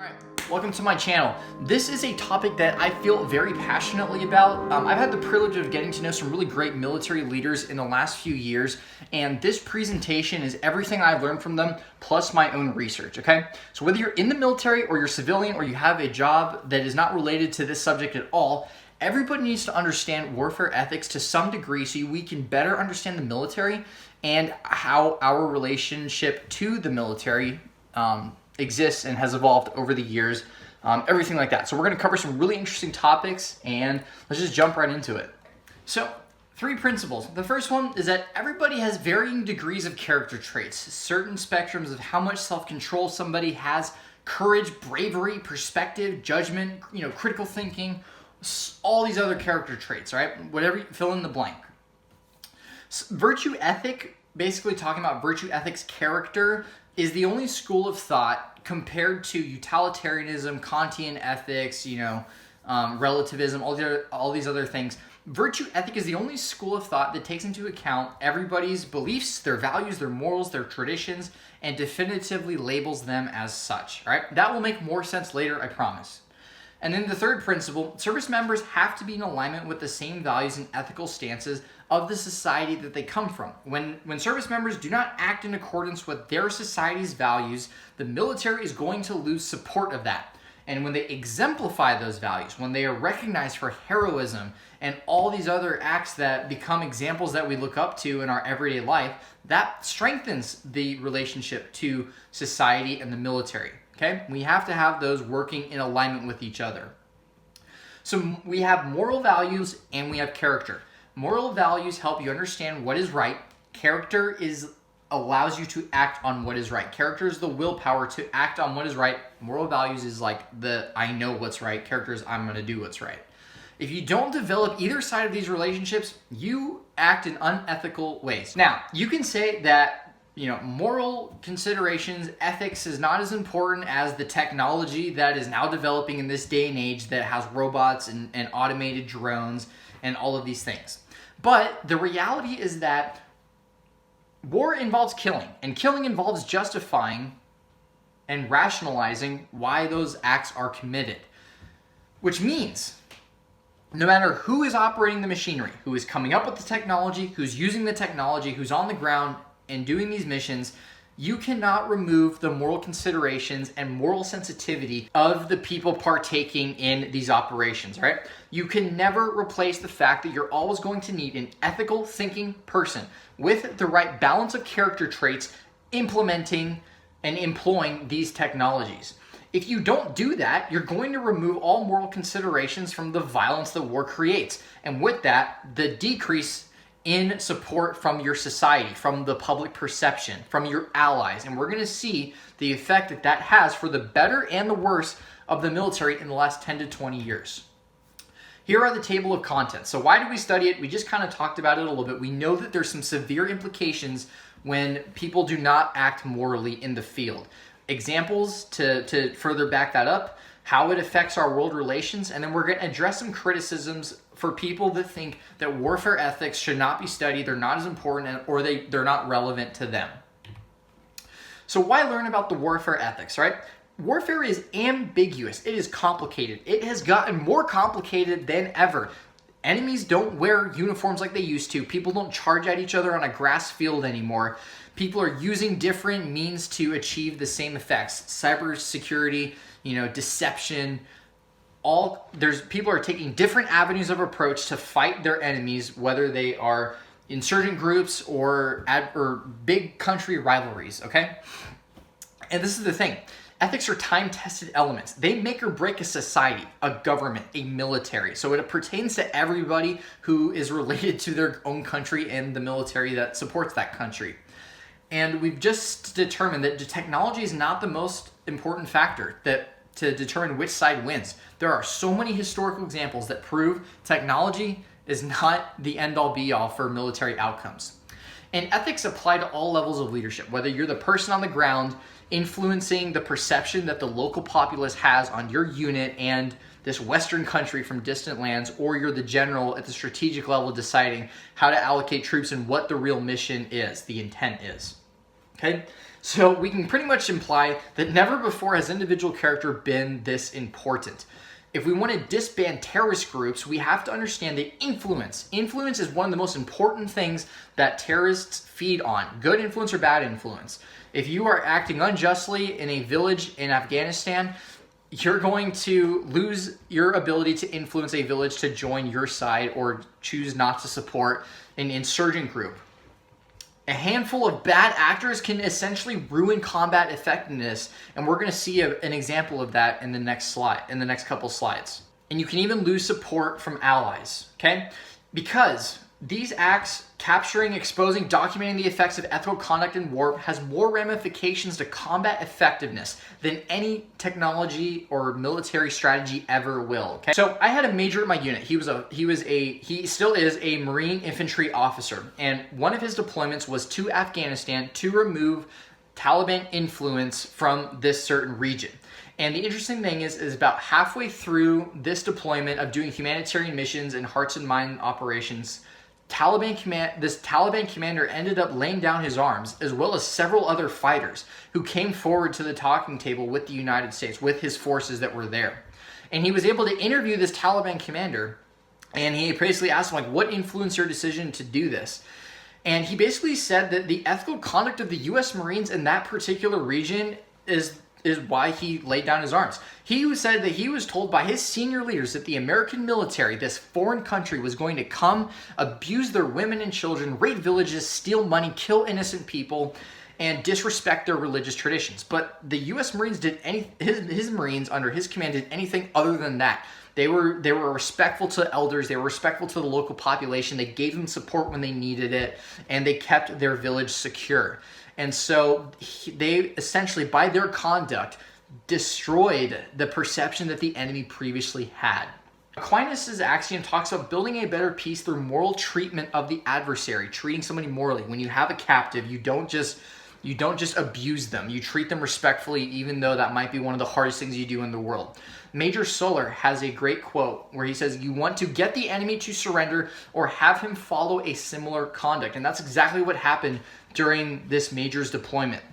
Alright, welcome to my channel. This is a topic that I feel very passionately about. I've had the privilege of getting to know some really great military leaders in the last few years, and this presentation is everything I've learned from them, plus my own research, okay? So whether you're in the military or you're civilian or you have a job that is not related to this subject at all, everybody needs to understand warfare ethics to some degree so we can better understand the military and how our relationship to the military exists and has evolved over the years, everything like that. So we're going to cover some really interesting topics, and let's just jump right into it. So, 3 principles. The first one is that everybody has varying degrees of character traits, certain spectrums of how much self-control somebody has, courage, bravery, perspective, judgment, critical thinking, all these other character traits, right? Whatever, fill in the blank. Virtue ethic, basically talking about virtue ethics character, is the only school of thought compared to utilitarianism, Kantian ethics, relativism, all these other things. Virtue ethic is the only school of thought that takes into account everybody's beliefs, their values, their morals, their traditions, and definitively labels them as such. All right? That will make more sense later, I promise. And then the third principle, service members have to be in alignment with the same values and ethical stances of the society that they come from. When service members do not act in accordance with their society's values, the military is going to lose support of that. And when they exemplify those values, when they are recognized for heroism and all these other acts that become examples that we look up to in our everyday life, that strengthens the relationship to society and the military. Okay? We have to have those working in alignment with each other. So we have moral values and we have character. Moral values help you understand what is right. Character allows you to act on what is right. Character is the willpower to act on what is right. Moral values is like the I know what's right. Character is I'm going to do what's right. If you don't develop either side of these relationships, you act in unethical ways. Now, you can say that moral considerations, ethics is not as important as the technology that is now developing in this day and age that has robots and automated drones and all of these things. But the reality is that war involves killing, and killing involves justifying and rationalizing why those acts are committed. Which means no matter who is operating the machinery, who is coming up with the technology, who's using the technology, who's on the ground and doing these missions, you cannot remove the moral considerations and moral sensitivity of the people partaking in these operations, right? You can never replace the fact that you're always going to need an ethical thinking person with the right balance of character traits implementing and employing these technologies. If you don't do that, you're going to remove all moral considerations from the violence that war creates. And with that, the decrease in support from your society, from the public perception, from your allies. And we're going to see the effect that that has for the better and the worse of the military in the last 10 to 20 years. Here are the table of contents. So why do we study it? We just kind of talked about it a little bit. We know that there's some severe implications when people do not act morally in the field. Examples to further back that up, how it affects our world relations, and then we're going to address some criticisms for people that think that warfare ethics should not be studied, they're not as important, or they're not relevant to them. So why learn about the warfare ethics, right? Warfare is ambiguous. It is complicated. It has gotten more complicated than ever. Enemies don't wear uniforms like they used to. People don't charge at each other on a grass field anymore. People are using different means to achieve the same effects. Cybersecurity, deception, people are taking different avenues of approach to fight their enemies, whether they are insurgent groups or big country rivalries, okay? And this is the thing. Ethics are time-tested elements. They make or break a society, a government, a military. So it pertains to everybody who is related to their own country and the military that supports that country. And we've just determined that technology is not the most important factor to determine which side wins. There are so many historical examples that prove technology is not the end-all be-all for military outcomes. And ethics apply to all levels of leadership, whether you're the person on the ground influencing the perception that the local populace has on your unit and this Western country from distant lands, or you're the general at the strategic level deciding how to allocate troops and what the real mission is, the intent is. Okay, so we can pretty much imply that never before has individual character been this important. If we want to disband terrorist groups, we have to understand that influence. Influence is one of the most important things that terrorists feed on, good influence or bad influence. If you are acting unjustly in a village in Afghanistan, you're going to lose your ability to influence a village to join your side or choose not to support an insurgent group. A handful of bad actors can essentially ruin combat effectiveness, and we're going to see an example of that in the next couple slides. And you can even lose support from allies, okay? Because these acts, capturing, exposing, documenting the effects of ethical conduct in war, has more ramifications to combat effectiveness than any technology or military strategy ever will. Okay, so I had a major in my unit. He still is a Marine infantry officer, and one of his deployments was to Afghanistan to remove Taliban influence from this certain region. And the interesting thing is about halfway through this deployment of doing humanitarian missions and hearts and mind operations, this Taliban commander ended up laying down his arms, as well as several other fighters who came forward to the talking table with the United States, with his forces that were there. And he was able to interview this Taliban commander, and he basically asked him, like, what influenced your decision to do this? And he basically said that the ethical conduct of the U.S. Marines in that particular region is why he laid down his arms. He said that he was told by his senior leaders that the American military, this foreign country, was going to come, abuse their women and children, raid villages, steal money, kill innocent people, and disrespect their religious traditions. But the U.S. Marines his Marines under his command did anything other than that. They were respectful to elders. They were respectful to the local population. They gave them support when they needed it, and they kept their village secure. And so they essentially, by their conduct, destroyed the perception that the enemy previously had. Aquinas' axiom talks about building a better peace through moral treatment of the adversary, treating somebody morally. When you have a captive, you don't just abuse them. You treat them respectfully, even though that might be one of the hardest things you do in the world. Major Solar has a great quote where he says, "You want to get the enemy to surrender or have him follow a similar conduct." And that's exactly what happened during this Major's deployment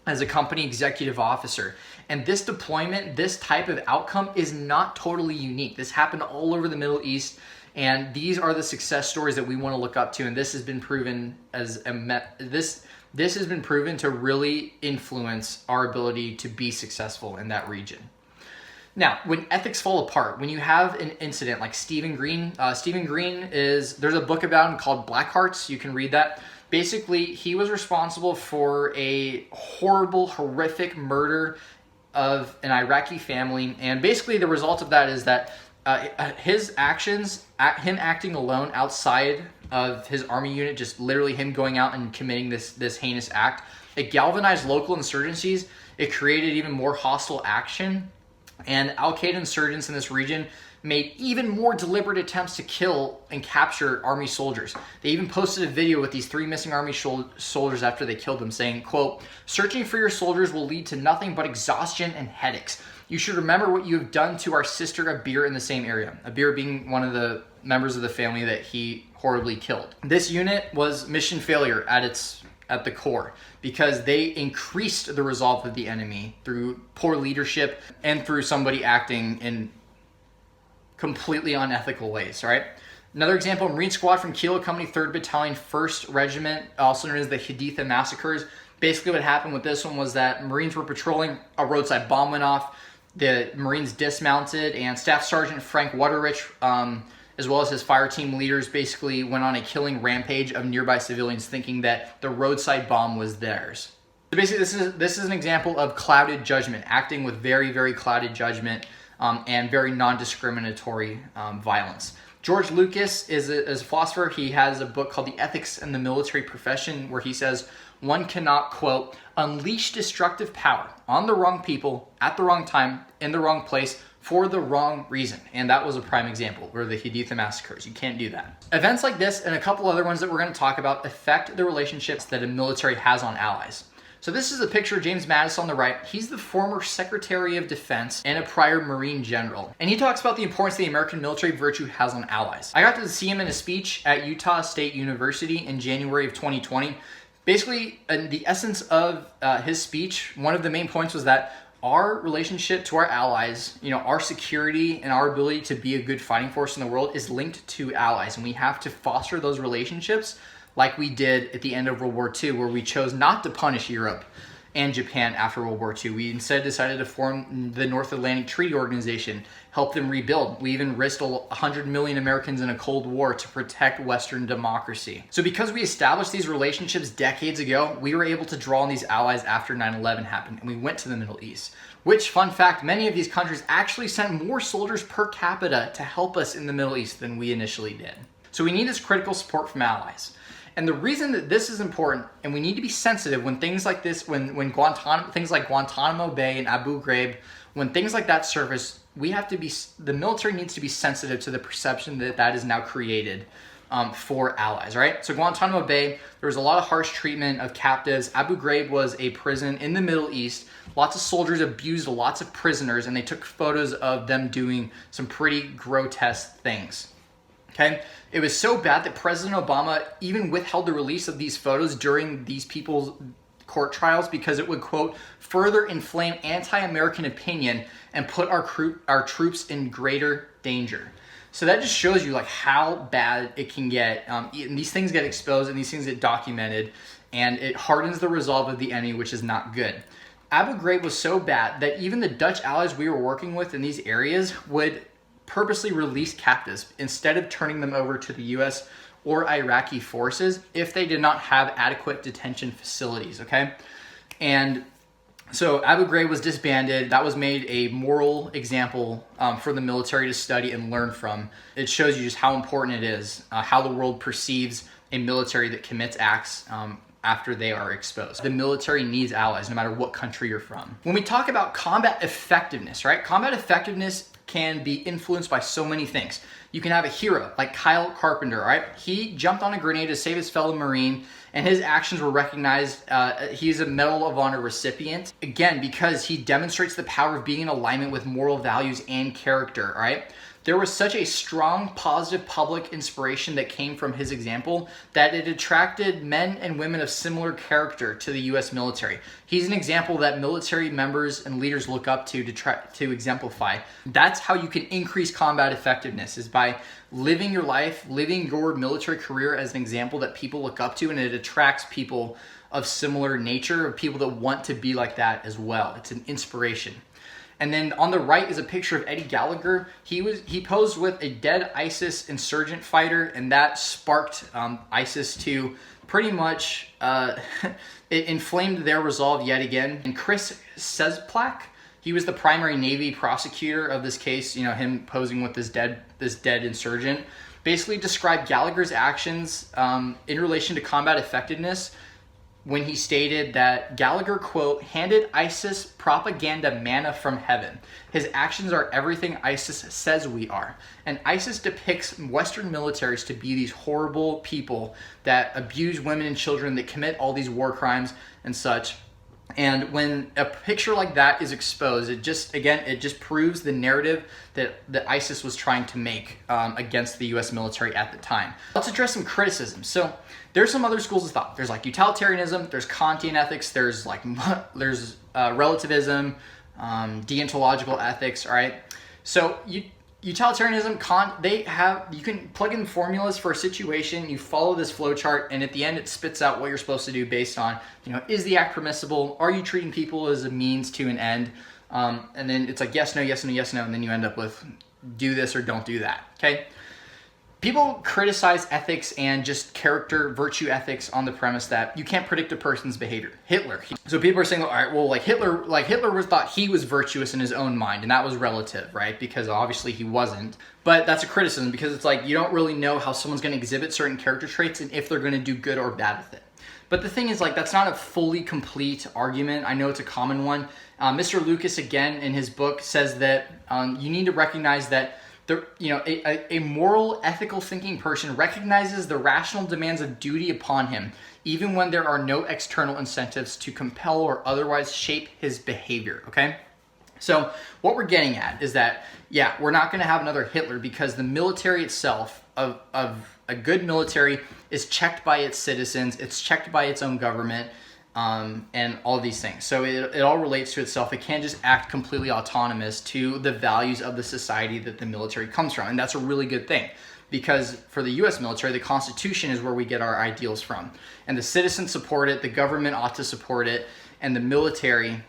as a company executive officer. And this deployment, this type of outcome is not totally unique. This happened all over the Middle East, and these are the success stories that we want to look up to. And this has been proven this has been proven to really influence our ability to be successful in that region. Now, when ethics fall apart, when you have an incident like Stephen Green, there's a book about him called Black Hearts. You can read that. Basically, he was responsible for a horrible, horrific murder of an Iraqi family. And basically the result of that is that his actions, him acting alone outside of his army unit, just literally him going out and committing this heinous act, it galvanized local insurgencies. It created even more hostile action. And Al-Qaeda insurgents in this region made even more deliberate attempts to kill and capture army soldiers. They even posted a video with these 3 missing army soldiers after they killed them, saying, quote, "Searching for your soldiers will lead to nothing but exhaustion and headaches. You should remember what you have done to our sister Abir in the same area." Abir being one of the members of the family that he horribly killed. This unit was mission failure at the core, because they increased the resolve of the enemy through poor leadership and through somebody acting in completely unethical ways, right? Another example, Marine Squad from Kilo Company, 3rd Battalion, 1st Regiment, also known as the Haditha Massacres. Basically what happened with this one was that Marines were patrolling, a roadside bomb went off, the Marines dismounted, and Staff Sergeant Frank Waterrich, as well as his fire team leaders, basically went on a killing rampage of nearby civilians, thinking that the roadside bomb was theirs. So basically, this is an example of clouded judgment, acting with very, very clouded judgment and very non-discriminatory violence. George Lucas is a philosopher. He has a book called The Ethics in the Military Profession, where he says, one cannot, quote, "unleash destructive power on the wrong people at the wrong time in the wrong place for the wrong reason." And that was a prime example, where the Haditha Massacres. You can't do that. Events like this and a couple other ones that we're going to talk about affect the relationships that a military has on allies. So this is a picture of James Mattis on the right. He's the former Secretary of Defense and a prior Marine general. And he talks about the importance the American military virtue has on allies. I got to see him in a speech at Utah State University in January of 2020. Basically, the essence of his speech, one of the main points was that our relationship to our allies, our security and our ability to be a good fighting force in the world is linked to allies. And we have to foster those relationships like we did at the end of World War II, where we chose not to punish Europe and Japan after World War II. We instead decided to form the North Atlantic Treaty Organization, help them rebuild. We even risked 100 million Americans in a Cold War to protect Western democracy. So because we established these relationships decades ago, we were able to draw on these allies after 9/11 happened, and we went to the Middle East. Which, fun fact, many of these countries actually sent more soldiers per capita to help us in the Middle East than we initially did. So we need this critical support from allies. And the reason that this is important, and we need to be sensitive when things like this, when things like Guantanamo Bay and Abu Ghraib, when things like that surface, the military needs to be sensitive to the perception that is now created for allies, right? So Guantanamo Bay, there was a lot of harsh treatment of captives. Abu Ghraib was a prison in the Middle East. Lots of soldiers abused lots of prisoners, and they took photos of them doing some pretty grotesque things. Okay, it was so bad that President Obama even withheld the release of these photos during these people's court trials because it would, quote, further inflame anti-American opinion and put our troops in greater danger. So that just shows you like how bad it can get. And these things get exposed and these things get documented, and it hardens the resolve of the enemy, which is not good. Abu Ghraib was so bad that even the Dutch allies we were working with in these areas would purposely release captives instead of turning them over to the US or Iraqi forces if they did not have adequate detention facilities, okay? And so Abu Ghraib was disbanded. That was made a moral example for the military to study and learn from. It shows you just how important it is, how the world perceives a military that commits acts after they are exposed. The military needs allies no matter what country you're from. When we talk about combat effectiveness, right? Combat effectiveness can be influenced by so many things. You can have a hero like Kyle Carpenter, right? He jumped on a grenade to save his fellow Marine, and his actions were recognized. He's a Medal of Honor recipient, again, because he demonstrates the power of being in alignment with moral values and character, right? There was such a strong, positive public inspiration that came from his example that it attracted men and women of similar character to the U.S. military. He's an example that military members and leaders look up to try to exemplify. That's how you can increase combat effectiveness, is by living your life, living your military career as an example that people look up to, and it attracts people of similar nature, of people that want to be like that as well. It's an inspiration. And then on the right is a picture of Eddie Gallagher. He posed with a dead ISIS insurgent fighter, and that sparked ISIS to pretty much, it inflamed their resolve yet again. And Chris Cesplak, he was the primary Navy prosecutor of this case, him posing with this dead insurgent, basically described Gallagher's actions in relation to combat effectiveness when he stated that Gallagher, quote, handed ISIS propaganda manna from heaven. His actions are everything ISIS says we are. And ISIS depicts Western militaries to be these horrible people that abuse women and children, that commit all these war crimes and such. And when a picture like that is exposed, it just proves the narrative that ISIS was trying to make against the U.S. military at the time. Let's address some criticism. So there's some other schools of thought. There's like utilitarianism, there's Kantian ethics, there's relativism, deontological ethics, all right? So utilitarianism, Kant, you can plug in formulas for a situation, you follow this flow chart, and at the end it spits out what you're supposed to do based on, is the act permissible? Are you treating people as a means to an end? And then it's like yes, no, yes, no, yes, no, and then you end up with do this or don't do that, okay? People criticize ethics and just character, virtue ethics on the premise that you can't predict a person's behavior. Hitler. So people are saying, all right, well, Hitler thought he was virtuous in his own mind, and that was relative, right? Because obviously he wasn't. But that's a criticism, because it's like you don't really know how someone's going to exhibit certain character traits and if they're going to do good or bad with it. But the thing is, that's not a fully complete argument. I know it's a common one. Mr. Lucas, again, in his book, says that you need to recognize that a moral, ethical thinking person recognizes the rational demands of duty upon him, even when there are no external incentives to compel or otherwise shape his behavior, okay? So what we're getting at is that, we're not going to have another Hitler, because the military itself of A good military is checked by its citizens, it's checked by its own government, and all of these things. So it all relates to itself. It can't just act completely autonomous to the values of the society that the military comes from. And that's a really good thing, because for the US military, the Constitution is where we get our ideals from. And the citizens support it, the government ought to support it, and the military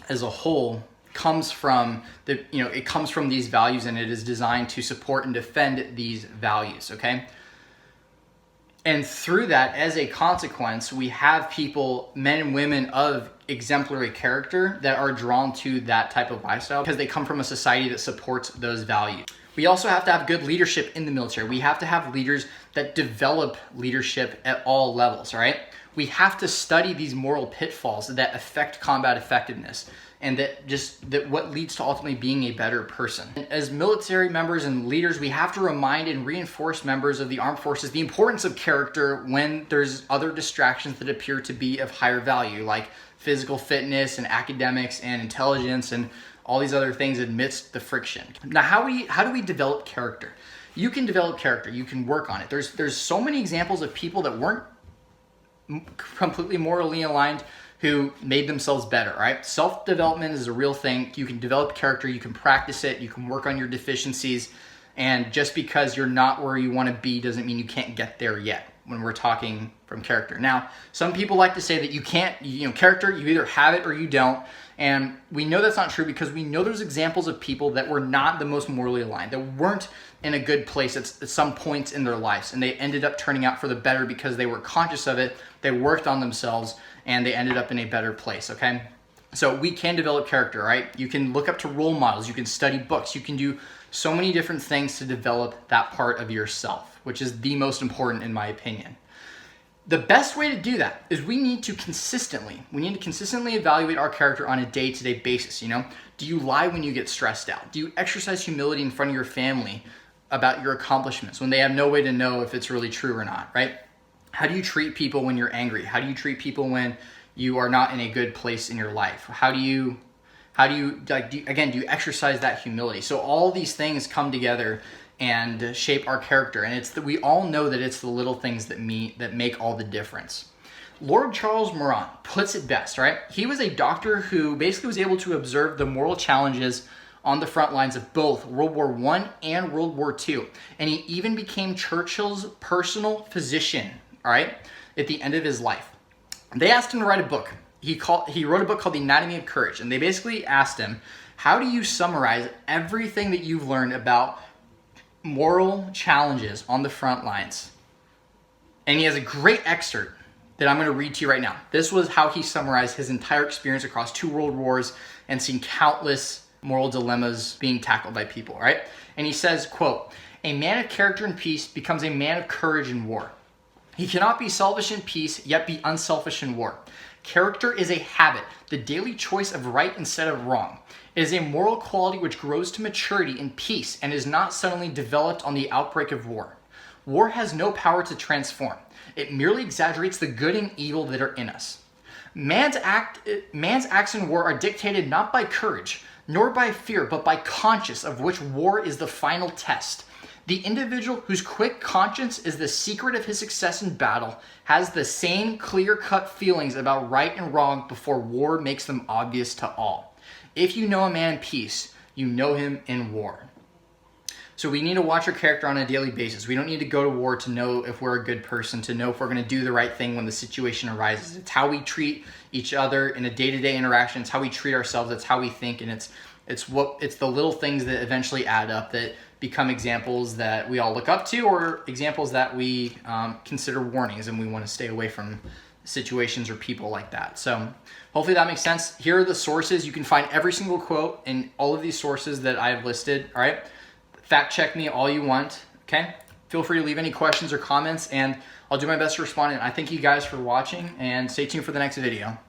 as a whole comes from it comes from these values, and it is designed to support and defend these values, okay? And through that, as a consequence, we have people, men and women of exemplary character, that are drawn to that type of lifestyle because they come from a society that supports those values. We also have to have good leadership in the military. We have to have leaders that develop leadership at all levels, right? We have to study these moral pitfalls that affect combat effectiveness, and that what leads to ultimately being a better person. As military members and leaders, we have to remind and reinforce members of the armed forces the importance of character when there's other distractions that appear to be of higher value, like physical fitness and academics and intelligence and all these other things amidst the friction. Now, how do we develop character? You can develop character. You can work on it. There's so many examples of people that weren't completely morally aligned who made themselves better, right? Self-development is a real thing. You can develop character, you can practice it, you can work on your deficiencies, and just because you're not where you want to be doesn't mean you can't get there yet when we're talking from character. Now, some people like to say that you can't, character, you either have it or you don't, and we know that's not true because we know there's examples of people that were not the most morally aligned, that weren't in a good place at some points in their lives, and they ended up turning out for the better because they were conscious of it, they worked on themselves, and they ended up in a better place, okay? So we can develop character, right? You can look up to role models, you can study books, you can do so many different things to develop that part of yourself, which is the most important in my opinion. The best way to do that is we need to consistently evaluate our character on a day-to-day basis, Do you lie when you get stressed out? Do you exercise humility in front of your family about your accomplishments when they have no way to know if it's really true or not, right? How do you treat people when you're angry? How do you treat people when you are not in a good place in your life? Do you exercise that humility? So all these things come together and shape our character, and we all know that it's the little things that make all the difference. Lord Charles Moran puts it best, right? He was a doctor who basically was able to observe the moral challenges on the front lines of both World War I and World War II, and he even became Churchill's personal physician, all right, at the end of his life. They asked him to write a book. He wrote a book called The Anatomy of Courage, and they basically asked him, how do you summarize everything that you've learned about moral challenges on the front lines? And he has a great excerpt that I'm going to read to you right now. This was how he summarized his entire experience across 2 world wars and seen countless moral dilemmas being tackled by people, right? And he says, quote, "A man of character in peace becomes a man of courage in war. He cannot be selfish in peace, yet be unselfish in war. Character is a habit, the daily choice of right instead of wrong. It is a moral quality which grows to maturity in peace and is not suddenly developed on the outbreak of war. War has no power to transform. It merely exaggerates the good and evil that are in us. Man's acts in war are dictated not by courage, nor by fear, but by conscience, of which war is the final test. The individual whose quick conscience is the secret of his success in battle has the same clear-cut feelings about right and wrong before war makes them obvious to all. If you know a man in peace, you know him in war." So we need to watch our character on a daily basis. We don't need to go to war to know if we're a good person, to know if we're going to do the right thing when the situation arises. It's how we treat each other in a day-to-day interaction. It's how we treat ourselves. It's how we think, and it's the little things that eventually add up that become examples that we all look up to, or examples that we consider warnings, and we want to stay away from situations or people like that. So hopefully that makes sense. Here are the sources. You can find every single quote in all of these sources that I've listed, all right? Fact check me all you want, okay? Feel free to leave any questions or comments, and I'll do my best to respond. And I thank you guys for watching, and stay tuned for the next video.